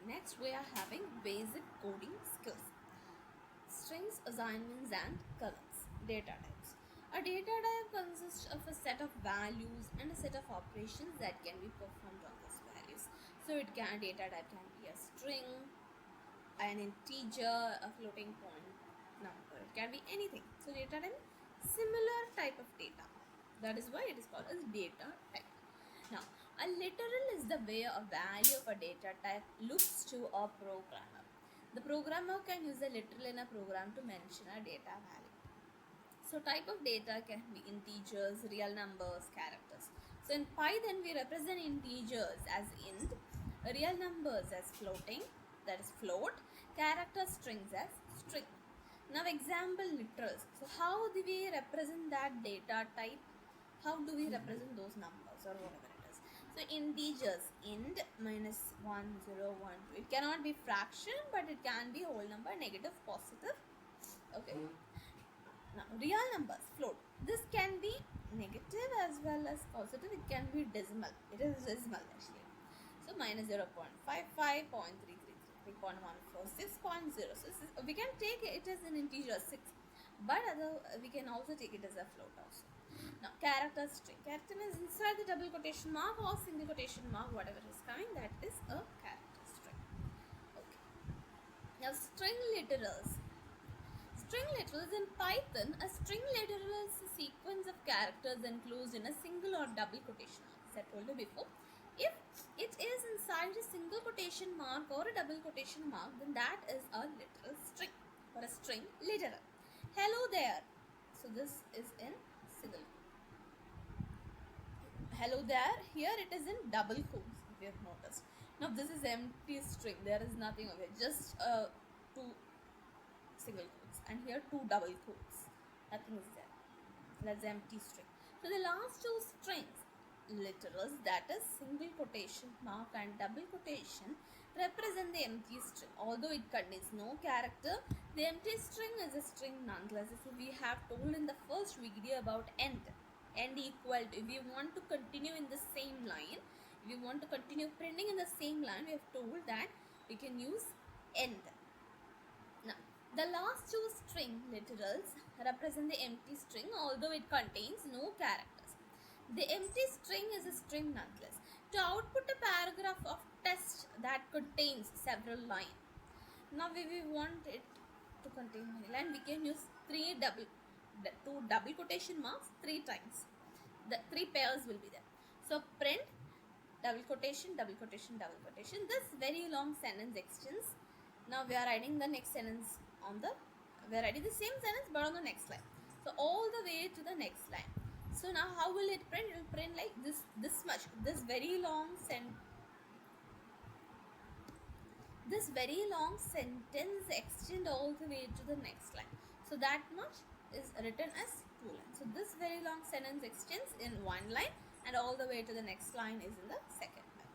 Next, we are having basic coding skills. Strings, assignments, and columns. Data types. A data type consists of a set of values and a set of operations that can be performed on those values. So, data type can be a string, an integer, a floating point number. It can be anything. So, data type, similar type of data. That is why it is called as data type. Now, a literal is the way a value of a data type looks to a programmer. The programmer can use a literal in a program to mention a data value. So, type of data can be integers, real numbers, characters. So, in Python, we represent integers as int, real numbers as floating, that is float, character strings as string. Now, example literals. So, how do we represent that data type? How do we represent those numbers or whatever it is? So integers, int minus 1, 0, 1, 2. It cannot be fraction, but it can be whole number, negative, positive. Okay. Now real numbers, float. This can be negative as well as positive. It can be decimal. It is decimal actually. So minus 0 0.55, 0.333, 3.14, 6.0. So we can take it as an integer 6, but we can also take it as a float also. Now character string. Character means inside the double quotation mark or single quotation mark, whatever is coming, that is a character string. Okay. Now string literals. String literals in Python, a string literal is a sequence of characters enclosed in a single or double quotation mark. As I told you before, if it is inside a single quotation mark or a double quotation mark, then that is a literal string or a string literal. Hello there. So this is in single. Hello there. Here it is in double quotes. If you have noticed. Now this is empty string. There is nothing of it. Just two single quotes, and here two double quotes. Nothing is there. That's empty string. So the last two strings, literals, that is single quotation mark and double quotation, represent the empty string. Although it contains no character, the empty string is a string nonetheless. So we have told in the first video about end. End equal to, if we want to continue in the same line, if we want to continue printing in the same line, we have told that we can use end. Now, the last two string literals represent the empty string, although it contains no characters. The empty string is a string nonetheless. To output a paragraph of text that contains several lines. Now, we want it to contain many lines, we can use two double quotation marks 3 times. The 3 pairs will be there. So, print double quotation, double quotation, double quotation. This very long sentence extends. Now we are writing the next sentence we are writing the same sentence but on the next line. So all the way to the next line. So now how will it print? It will print like this much. This very long sentence extend all the way to the next line. So that much is written as 2 lines. So this very long sentence extends in 1 line and all the way to the next line is in the second line.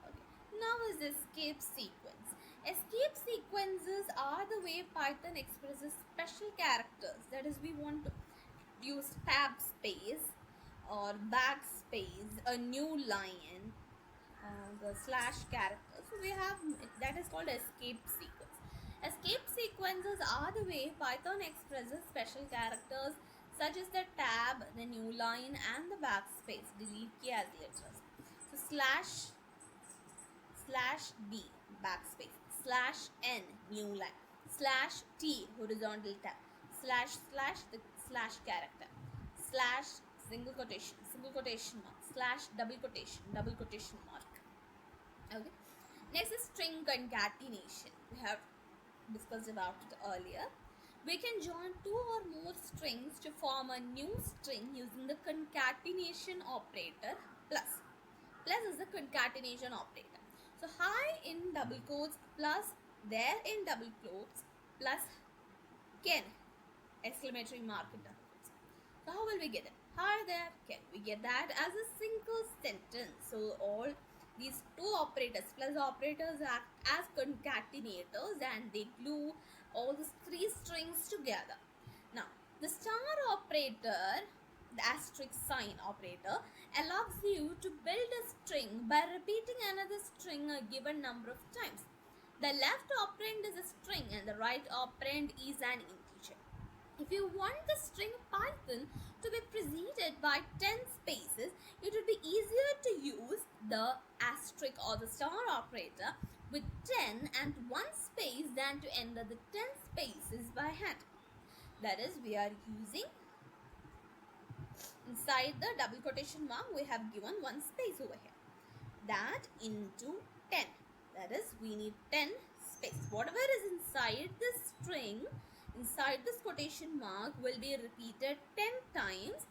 Okay. Now is escape sequence. Escape sequences are the way Python expresses special characters. That is, we want to use tab space or backspace, a new line, the slash character. So we have, that is called escape sequence. Escape sequences are the way Python expresses special characters such as the tab, the new line, and the backspace, delete key as letters. So slash D backspace, slash N new line, slash T horizontal tab, slash the slash character, slash single quotation mark, slash double quotation mark. Okay. Next is string concatenation. We have discussed about it earlier. We can join 2 or more strings to form a new string using the concatenation operator plus. Plus is the concatenation operator. So hi in double quotes plus there in double quotes plus can exclamatory mark in double quotes. So how will we get it? Hi there, can we get that as a single sentence? So all these 2 operators plus operators act as concatenators and they glue all these 3 strings together. Now the star operator the asterisk sign operator allows you to build a string by repeating another string a given number of times. The left operand is a string and the right operand is an integer. If you want the string Python to be preceded by 10 spaces, it would be easier to use the asterisk or the star operator with 10 and 1 space than to enter the 10 spaces by hand. That is, we are using inside the double quotation mark, we have given 1 space over here. That into 10. That is, we need 10 space. Whatever is inside this string, inside this quotation mark will be repeated 10 times.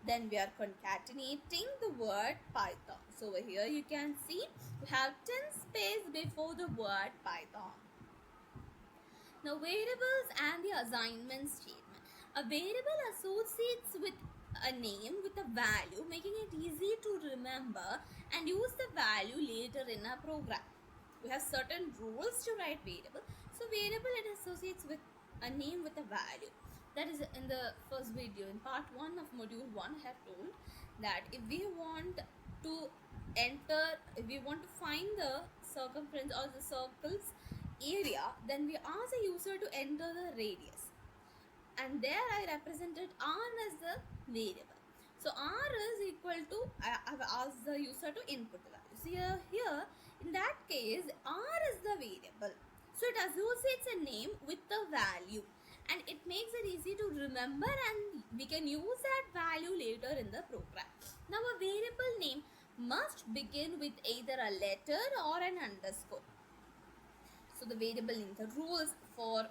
Then we are concatenating the word Python. So over here you can see we have 10 space before the word Python. Now variables and the assignment statement. A variable associates with a name with a value, making it easy to remember and use the value later in a program. We have certain rules to write variable. So variable, it associates with a name with a value. That is in the first video, in part 1 of module 1, I have told that if we want to find the circumference or the circle's area, then we ask the user to enter the radius. And there I represented r as the variable. So r is equal to, I have asked the user to input the value. So here in that case, r is the variable. So it associates a name with the value and it makes it easy to remember, and we can use that value later in the program. Now a variable name must begin with either a letter or an underscore. So the variable name, the rules for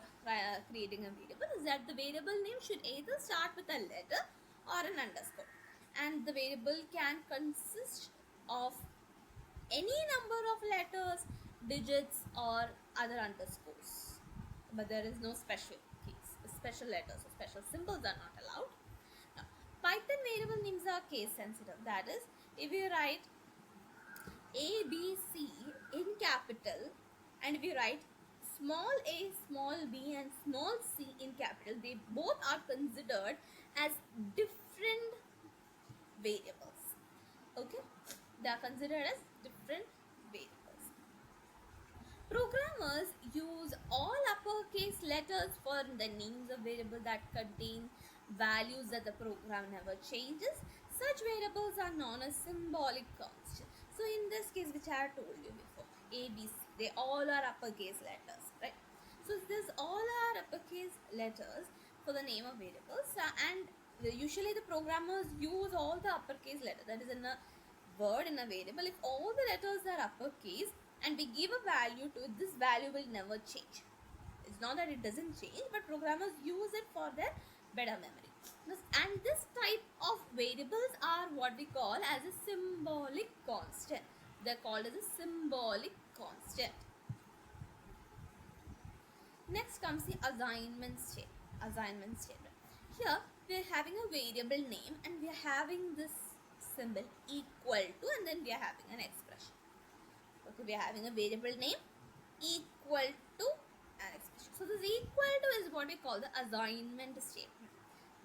creating a variable is that the variable name should either start with a letter or an underscore, and the variable can consist of any number of letters, digits or other underscores, but there is no special case. Special letters or special symbols are not allowed. Now, Python variable names are case sensitive. That is, if you write A, B, C in capital and if you write small a, small b and small c in capital, they both are considered as different variables. Okay, they are considered as different variables. Programmers use all uppercase letters for the names of variables that contain values that the program never changes. Such variables are known as symbolic constants. So in this case, which I have told you before, A, B, C, they all are uppercase letters, right? So this all are uppercase letters for the name of variables, and usually the programmers use all the uppercase letters, that is in a word, in a variable. If all the letters are uppercase and we give a value to it, this value will never change. It's not that it doesn't change, but programmers use it for their better memory. And this type of variables are what we call as a symbolic constant. They're called as a symbolic constant. Next comes the assignment statement. Here we are having a variable name and we are having this symbol equal to, and then we are having an expression. Okay, we are having a variable name equal to an expression. So this equal to is what we call the assignment statement.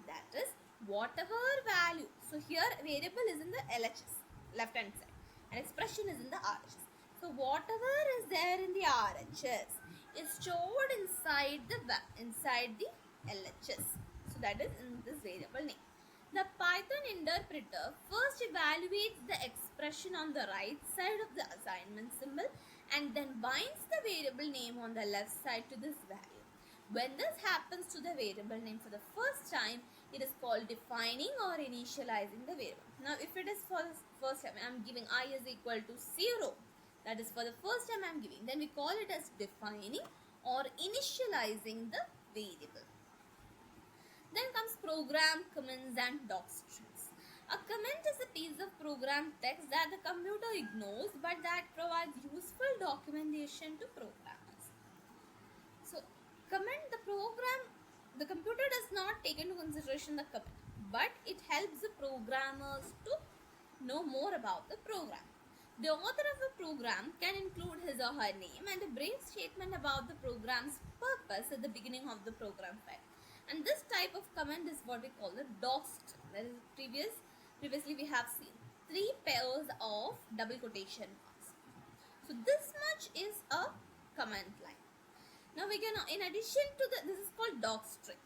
That is, whatever value. So here variable is in the LHS, left hand side, and expression is in the RHS. So whatever is there in the RHS is stored inside the LHS. So that is in this variable name. The Python interpreter first evaluates the expression on the right side of the assignment symbol and then binds the variable name on the left side to this value. When this happens to the variable name for the first time, it is called defining or initializing the variable. Now, if it is for the first time, I am giving I is equal to 0. That is for the first time I am giving. Then we call it as defining or initializing the variable. Then comes program comments and docstrines. A comment is a piece of program text that the computer ignores but that provides useful documentation to programmers. So, the computer does not take into consideration the comment, but it helps the programmers to know more about the program. The author of a program can include his or her name and a brief statement about the program's purpose at the beginning of the program file. And this type of comment is what we call the doc string. That is previously we have seen 3 pairs of double quotation marks. So this much is a comment line. Now we can, in addition to this is called doc string.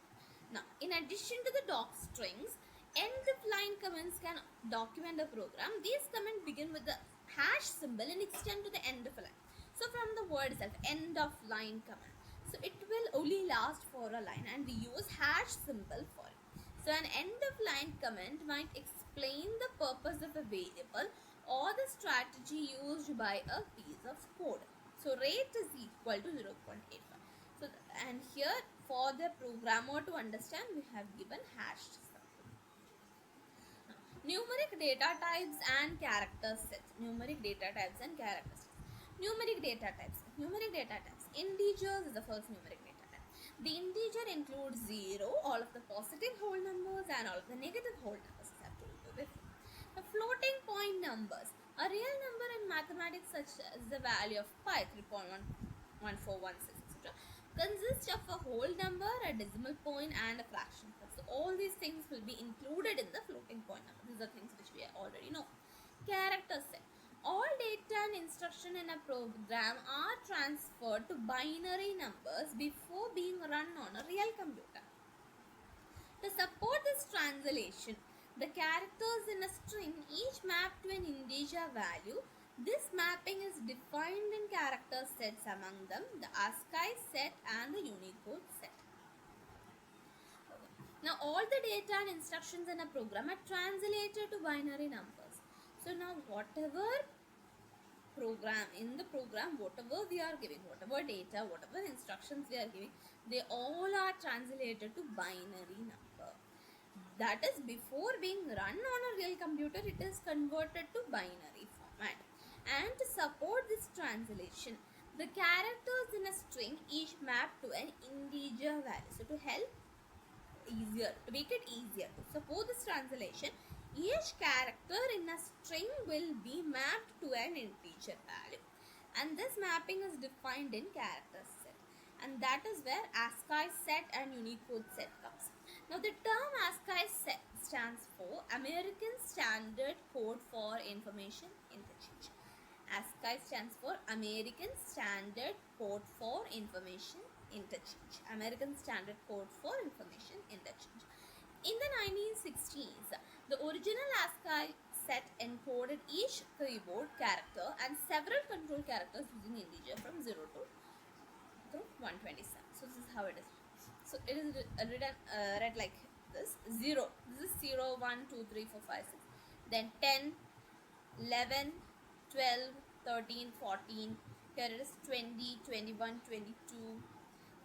Now in addition to the doc strings, end of line comments can document a program. These comments begin with the hash symbol and extend to the end of a line. So from the word itself, end of line comment. So it will only last for a line and we use hash symbol for it. So an end of line comment might explain the purpose of a variable or the strategy used by a piece of code. So rate is equal to 0.85. So and here for the programmer to understand, we have given hashed symbol. Numeric data types and character sets. Numeric data types and character sets. Numeric data types. Numeric data types. Integers is the first numeric data type. The integer includes 0, all of the positive whole numbers and all of the negative whole numbers, as I have told you before. The floating point numbers. A real number in mathematics such as the value of pi, 3.1416, etc. consists of a whole number, a decimal point and a fraction. So all these things will be included in the floating point number. These are things which we already know. Character set. All data and instruction in a program are transferred to binary numbers before being run on a real computer. To support this translation, the characters in a string each map to an integer value. This mapping is defined in character sets, among them the ASCII set and the Unicode set. Now all the data and instructions in a program are translated to binary numbers. So now whatever program, in the program, whatever we are giving, whatever data, whatever instructions we are giving, they all are translated to binary number. That is, before being run on a real computer, it is converted to binary format. And to support this translation, the characters in a string each map to an integer value. So to help easier, to make it easier to support this translation, each character in a string will be mapped to an integer value, and this mapping is defined in character set, and that is where ASCII set and Unicode set comes. Now the term ASCII set stands for American Standard Code for Information Interchange. ASCII stands for American Standard Code for Information Interchange. American Standard Code for Information Interchange. In the 1960s, the original ASCII set encoded each keyboard character and several control characters using integer from 0 to 127. So this is how it is. So it is written read like this: 0. This is 0, 1, 2, 3, 4, 5, 6. Then 10, 11, 12, 13, 14. Here it is 20, 21, 22,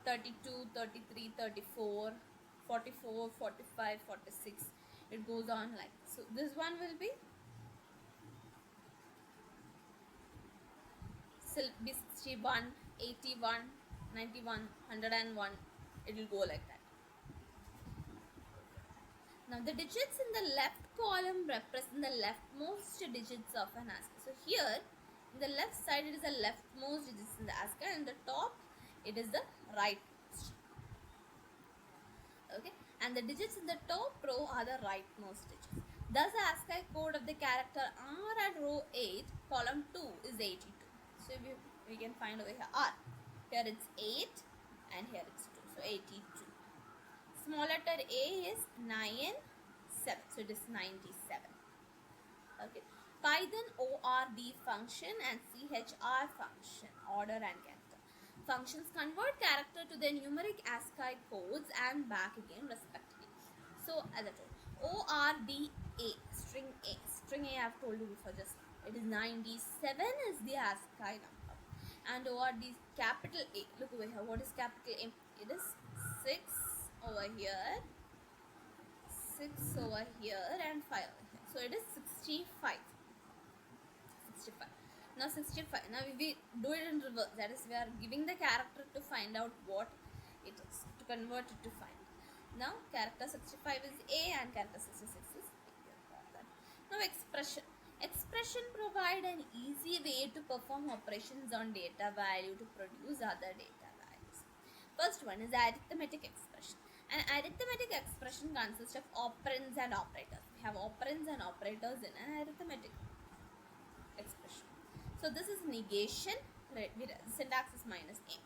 32, 33, 34, 44, 45, 46. It goes on like this. So this one will be 61, 81, 91, 101. It will go like that. Now the digits in the left column represent the leftmost digits of an ASCII. So here in the left side it is the leftmost digits in the ASCII, and the top it is the rightmost. Okay, and the digits in the top row are the rightmost digits. Thus the ASCII code of the character R at row 8, column 2 is 82. So we can find over here R. Here it's 8 and here it's 2. So 82. Small letter A is 9, 7. So it is 97. Okay. Python ORD function and CHR function, order and character. Functions convert character to their numeric ASCII codes and back again respectively. So as I told, ORDA, string A. String A I have told you before just now. It is 97 is the ASCII number. And ORD capital A. Look over here. What is capital A? It is 6 over here, 6 over here and 5 over here. So it is 65. 65. Now 65. Now we do it in reverse. That is, we are giving the character to find out what it is, to convert it to find. Now character 65 is A and character 66 is B. Now expression. Expression provide an easy way to perform operations on data value to produce other data values. First one is arithmetic expression. An arithmetic expression consists of operands and operators. We have operands and operators in an arithmetic expression. So this is negation. Syntax is minus a.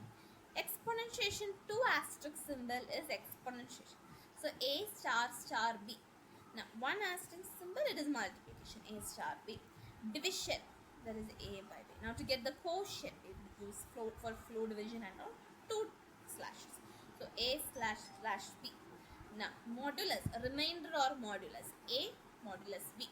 Exponentiation, 2 asterisk symbol is exponentiation. So a star star b. Now 1 asterisk symbol, it is multiplication. A star b. Division, there is a by b. Now to get the quotient, we use flow for flow division and all, 2 slashes. So a slash slash b. Now modulus, remainder or modulus, a modulus b.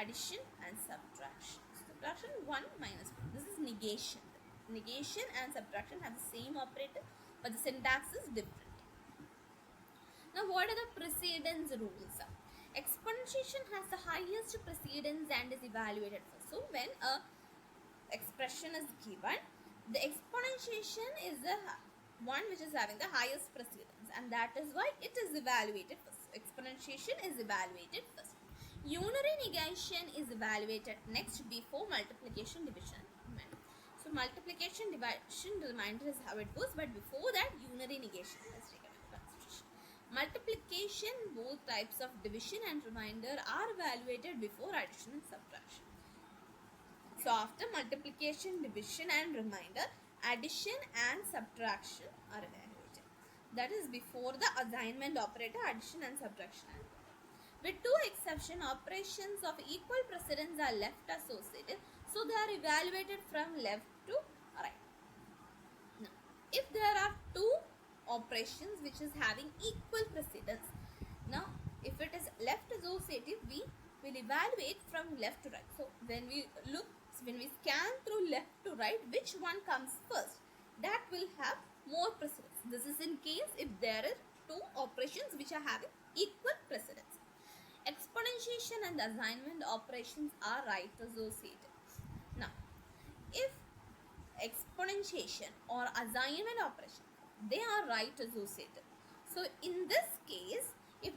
Addition and subtraction. Subtraction 1 minus 1. This is negation. Negation and subtraction have the same operator, but the syntax is different. Now what are the precedence rules? Exponentiation has the highest precedence and is evaluated first. So when a expression is given, the exponentiation is the one which is having the highest precedence, and that is why it is evaluated first. Exponentiation is evaluated first. Unary negation is evaluated next before multiplication, division, remainder. So multiplication, division, remainder is how it goes, but before that unary negation is taken into consideration. Multiplication, both types of division and remainder are evaluated before addition and subtraction. So after multiplication, division and remainder, addition and subtraction are evaluated. That is before the assignment operator, addition and subtraction. With two exceptions, operations of equal precedence are left associated, so they are evaluated from left to right. Now, if there are two operations which is having equal precedence, now if it is left associative, we will evaluate from left to right. So when we scan through left to right, which one comes first? That will have more precedence. This is in case if there are two operations which are having equal precedence. Exponentiation and assignment operations are right associated. Now, if exponentiation or assignment operation, they are right associated. So in this case, if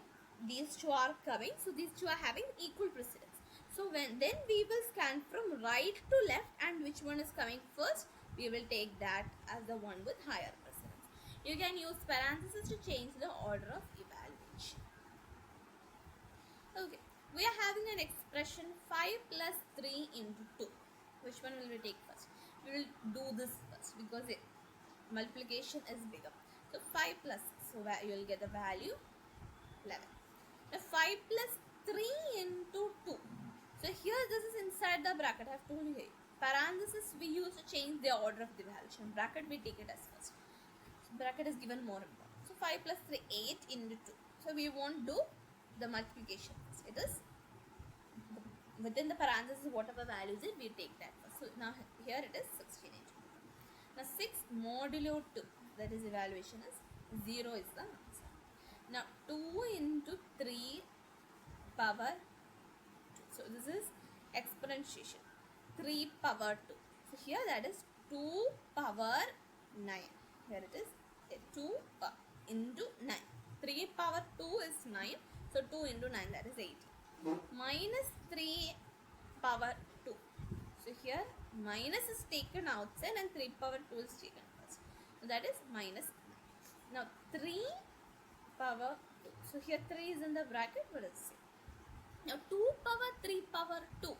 these two are coming, so these two are having equal precedence. So then we will scan from right to left, and which one is coming first, we will take that as the one with higher precedence. You can use parentheses to change the order of evaluation. Okay, we are having an expression 5 plus 3 into 2. Which one will we take first? We will do this first because multiplication is bigger. So 5 plus 6, so you will get the value 11. Now 5 plus 3 into 2. So here this is inside the bracket. I have told you here. Parenthesis we use to change the order of the evaluation. Bracket we take it as first. So bracket is given more important. So 5 plus 3, 8 into 2. So we won't do the multiplication. It is within the parenthesis, whatever values it, we take that first. So now here it is 16 into 2. Now 6 modulo 2, that is evaluation is 0 is the answer. Now 2 into 3 power 2. So this is exponentiation. 3 power 2. So here that is 2 power 9. Here it is 2 into 9. 3 power 2 is 9. So 2 into 9, that is 18. Minus 3 power 2. So here minus is taken outside and 3 power 2 is taken first. So that is minus 9. Now 3 power 2. So here 3 is in the bracket. What is it? Now 2 power 3 power 2. So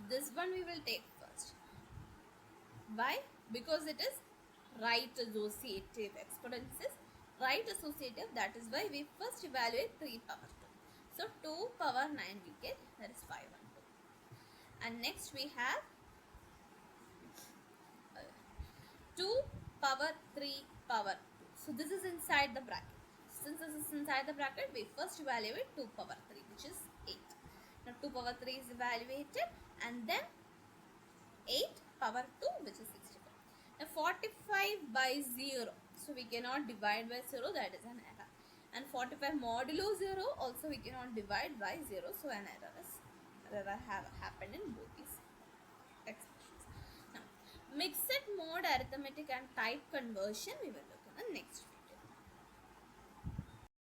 this one we will take first. Why? Because it is right associative. Exponents is right associative, that is why we first evaluate 3 power 2. So 2 power 9 we get, that is 5 and 2. And next we have 2 power 3 power 2. So this is inside the bracket. Since this is inside the bracket, we first evaluate 2 power 3, which is 8. Now 2 power 3 is evaluated, and then 8 power 2, which is 65. Now 45 by 0. So we cannot divide by 0, that is an error. And 45 modulo 0, also we cannot divide by 0, so an error have happened in both these expressions. Now, mixed mode arithmetic and type conversion we will look in the next video.